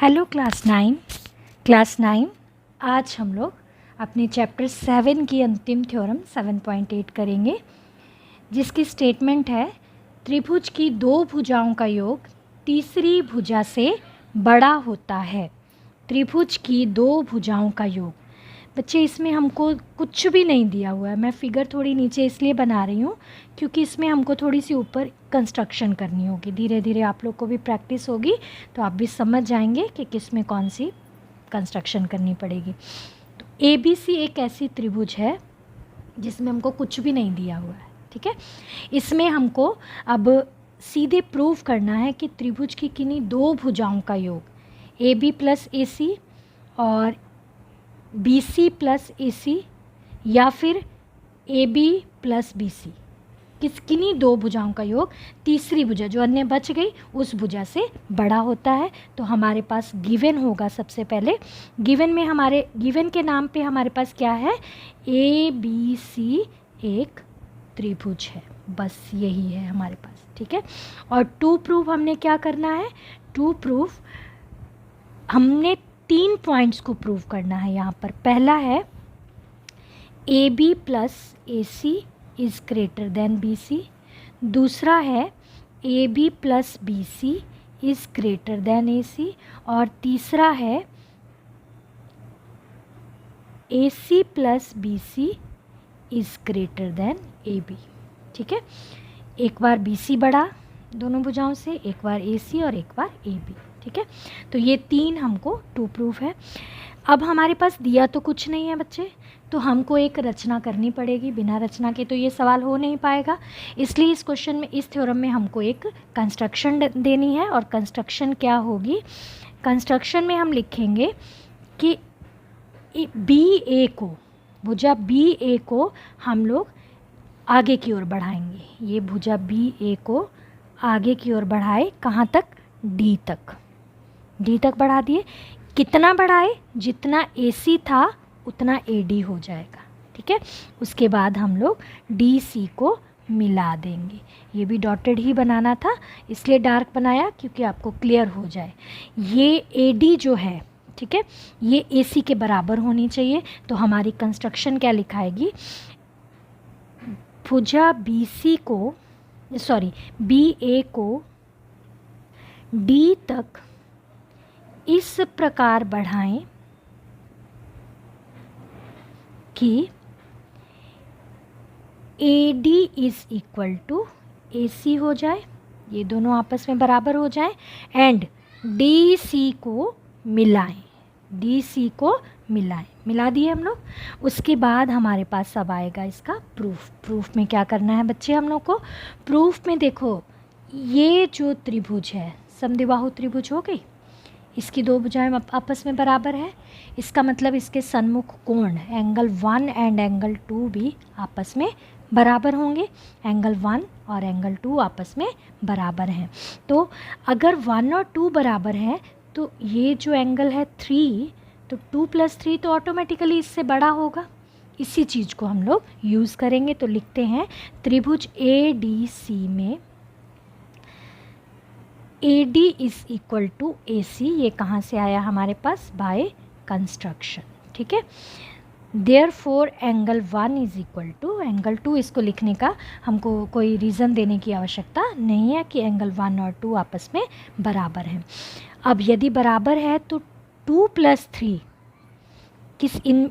Hello class 9 आज हम लोग अपने चैप्टर 7 की अंतिम थ्योरम 7.8 करेंगे, जिसकी स्टेटमेंट है त्रिभुज की दो भुजाओं का योग तीसरी भुजा से बड़ा होता है। त्रिभुज की दो भुजाओं का योग। बच्चे इसमें हमको कुछ भी नहीं दिया हुआ है। मैं फिगर थोड़ी नीचे इसलिए बना रही हूँ क्योंकि इसमें हमको थोड़ी सी ऊपर कंस्ट्रक्शन करनी होगी। धीरे धीरे आप लोग को भी प्रैक्टिस होगी तो आप भी समझ जाएंगे कि किस में कौन सी कंस्ट्रक्शन करनी पड़ेगी। तो ABC एक ऐसी त्रिभुज है जिसमें हमको कुछ भी नहीं दिया हुआ है, ठीक है। इसमें हमको अब सीधे प्रूव करना है कि त्रिभुज की किन्हीं दो भुजाओं का योग AB प्लस AC और BC प्लस AC या फिर AB प्लस BC, किन्हीं दो भुजाओं का योग तीसरी भुजा जो अन्य बच गई उस भुजा से बड़ा होता है। तो हमारे पास गिवन होगा। सबसे पहले गिवन के नाम पे हमारे पास क्या है, ABC एक त्रिभुज है। बस यही है हमारे पास, ठीक है। और टू प्रूफ हमने क्या करना है, टू प्रूफ हमने 3 पॉइंट्स को प्रूव करना है यहाँ पर। पहला है AB plus AC is greater then BC। दूसरा है AB plus BC is greater than AC। और तीसरा है AC plus BC is greater than AB, ठीक है। एक बार BC बढ़ा दोनों भुजाओं से, एक बार AC और एक बार AB, ठीक है। तो ये 3 हमको टू प्रूफ है। अब हमारे पास दिया तो कुछ नहीं है बच्चे, तो हमको एक रचना करनी पड़ेगी। बिना रचना के तो ये सवाल हो नहीं पाएगा। इसलिए इस क्वेश्चन में, इस थ्योरम में हमको एक कंस्ट्रक्शन देनी है। और कंस्ट्रक्शन क्या होगी, कंस्ट्रक्शन में हम लिखेंगे कि BA को, भुजा BA को हम लोग आगे की ओर बढ़ाएंगे। ये भुजा BA को आगे की ओर बढ़ाए, कहाँ तक, D तक। D तक बढ़ा दिए। कितना बढ़ाए, जितना AC था उतना AD हो जाएगा, ठीक है। उसके बाद हम लोग DC को मिला देंगे। ये भी डॉटेड ही बनाना था, इसलिए डार्क बनाया क्योंकि आपको क्लियर हो जाए। ये AD जो है, ठीक है, ये AC के बराबर होनी चाहिए। तो हमारी कंस्ट्रक्शन क्या लिखाएगी, भुजा BA को D तक इस प्रकार बढ़ाएं कि AD is equal to AC हो जाए, ये दोनों आपस में बराबर हो जाए। एंड DC को मिलाएं, मिला दिए हम लोग। उसके बाद हमारे पास अब आएगा इसका प्रूफ में क्या करना है बच्चे हम लोग को। प्रूफ में देखो, ये जो त्रिभुज है समद्विबाहु त्रिभुज हो गई, इसकी दो भुजाएं आपस में बराबर है। इसका मतलब इसके सन्मुख कोण एंगल 1 एंड एंगल 2 भी आपस में बराबर होंगे। एंगल 1 और एंगल 2 आपस में बराबर हैं। तो अगर 1 और 2 बराबर हैं तो ये जो एंगल है 3, तो 2 + 3 तो ऑटोमेटिकली इससे बड़ा होगा। इसी चीज़ को हम लोग यूज़ करेंगे। तो लिखते हैं त्रिभुज ADC में AD is equal to AC। ये कहाँ से आया हमारे पास, बाय कंस्ट्रक्शन, ठीक है। Therefore angle 1 is equal to angle 2। इसको लिखने का हमको कोई रीज़न देने की आवश्यकता नहीं है कि एंगल 1 और 2 आपस में बराबर हैं। अब यदि बराबर है तो 2 + 3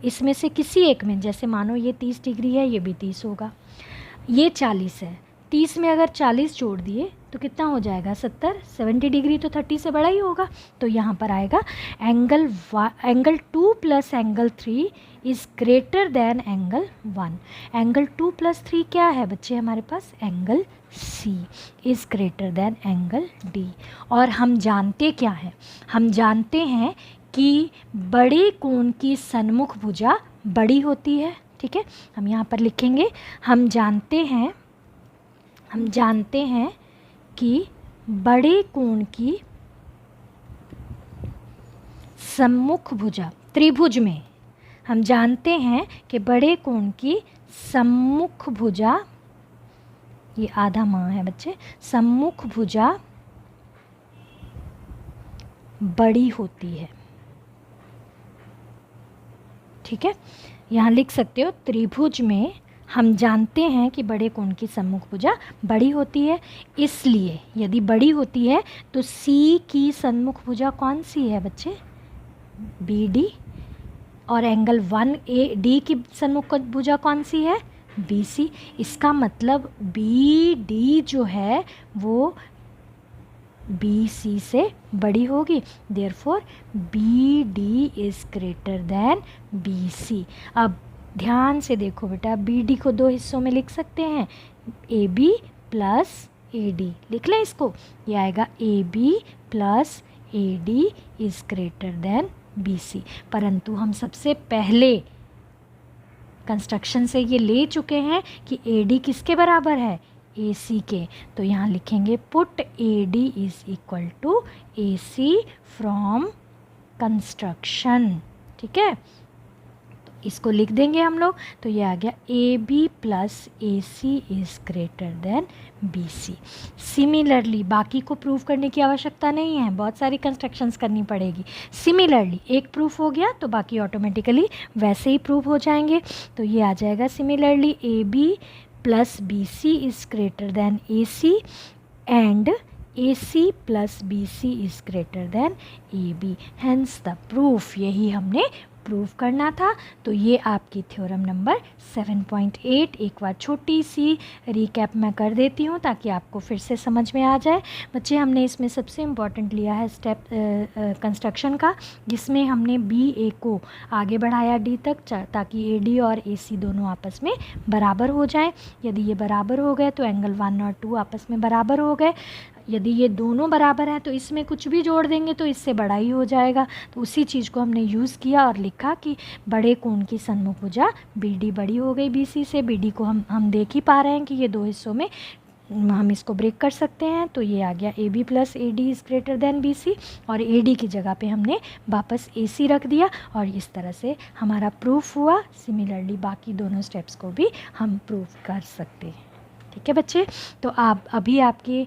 इसमें से किसी एक में, जैसे मानो ये 30 डिग्री है, ये भी 30 होगा, ये 40 है, 30 में अगर 40 जोड़ दिए तो कितना हो जाएगा, 70 डिग्री तो 30 से बड़ा ही होगा। तो यहाँ पर आएगा angle 2 + angle 3 is greater than angle 1। Angle 2 + 3 क्या है बच्चे हमारे पास, angle C is greater than angle D। और हम जानते क्या हैं, हम जानते हैं कि बड़े कोण की सन्मुख भुजा बड़ी होती है, ठीक है। हम यहाँ पर लिखेंगे, हम जानते हैं कि बड़े कोण की सम्मुख भुजा, त्रिभुज में हम जानते हैं कि बड़े कोण की सम्मुख भुजा, ये आधा माह है बच्चे, सम्मुख भुजा बड़ी होती है। ठीक है, यहाँ लिख सकते हो त्रिभुज में हम जानते हैं कि बड़े कोण की सम्मुख भुजा बड़ी होती है, इसलिए यदि बड़ी होती है तो सी की सम्मुख भुजा कौन सी है बच्चे? B D. और एंगल 1AD की सम्मुख भुजा कौन सी है? BC। इसका मतलब BD जो है वो BC से बड़ी होगी, therefore BD is greater then BC। अब ध्यान से देखो बेटा, BD को दो हिस्सों में लिख सकते हैं, AB प्लस AD। लिख लें इसको, ये आएगा AB plus AD is greater then BC। परंतु हम सबसे पहले कंस्ट्रक्शन से ये ले चुके हैं कि AD किसके बराबर है? AC के। तो यहाँ लिखेंगे put AD is equal to AC from construction. ठीक है, तो इसको लिख देंगे हम लोग, तो ये आ गया AB plus AC is greater then BC। Similarly बाकी को प्रूव करने की आवश्यकता नहीं है, बहुत सारी कंस्ट्रक्शंस करनी पड़ेगी। सिमिलरली एक प्रूफ हो गया तो बाकी ऑटोमेटिकली वैसे ही प्रूव हो जाएंगे। तो ये आ जाएगा similarly AB plus BC is greater than AC and AC plus BC is greater than AB, hence the proof. यही हमने प्रूव करना था। तो ये आपकी थ्योरम नंबर 7.8। एक बार छोटी सी रिकैप मैं कर देती हूँ ताकि आपको फिर से समझ में आ जाए। बच्चे, हमने इसमें सबसे इम्पॉर्टेंट लिया है स्टेप कंस्ट्रक्शन का, जिसमें हमने BA को आगे बढ़ाया D तक ताकि AD और AC दोनों आपस में बराबर हो जाएं। यदि ये बराबर हो गए तो एंगल 1 और 2 आपस में बराबर हो गए। यदि ये दोनों बराबर हैं तो इसमें कुछ भी जोड़ देंगे तो इससे बड़ा ही हो जाएगा। तो उसी चीज़ को हमने यूज़ किया और लिखा कि बड़े कोण की सम्मुख भुजा BD बड़ी हो गई BC से। BD को हम देख ही पा रहे हैं कि ये दो हिस्सों में हम इसको ब्रेक कर सकते हैं। तो ये आ गया AB plus AD is greater then BC, और AD की जगह पे हमने वापस AC रख दिया, और इस तरह से हमारा प्रूफ हुआ। सिमिलरली बाकी दोनों स्टेप्स को भी हम प्रूफ कर सकते हैं। ठीक है बच्चे, तो आप अभी आपके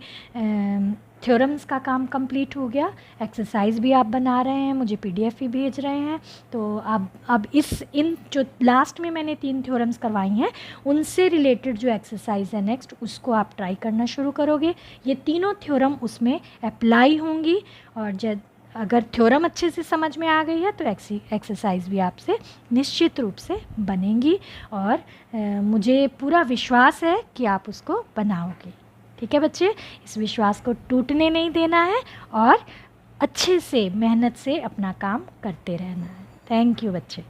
थ्योरम्स का काम कंप्लीट हो गया। एक्सरसाइज भी आप बना रहे हैं, मुझे PDF भी भेज रहे हैं। तो अब इन जो लास्ट में मैंने 3 थ्योरम्स करवाई हैं उनसे रिलेटेड जो एक्सरसाइज है नेक्स्ट, उसको आप ट्राई करना शुरू करोगे। ये तीनों थ्योरम उसमें अप्लाई होंगी, और जब अगर थ्योरम अच्छे से समझ में आ गई है तो एक्सरसाइज भी आपसे निश्चित रूप से बनेंगी, और मुझे पूरा विश्वास है कि आप उसको बनाओगे। ठीक है बच्चे, इस विश्वास को टूटने नहीं देना है और अच्छे से मेहनत से अपना काम करते रहना है। थैंक यू बच्चे।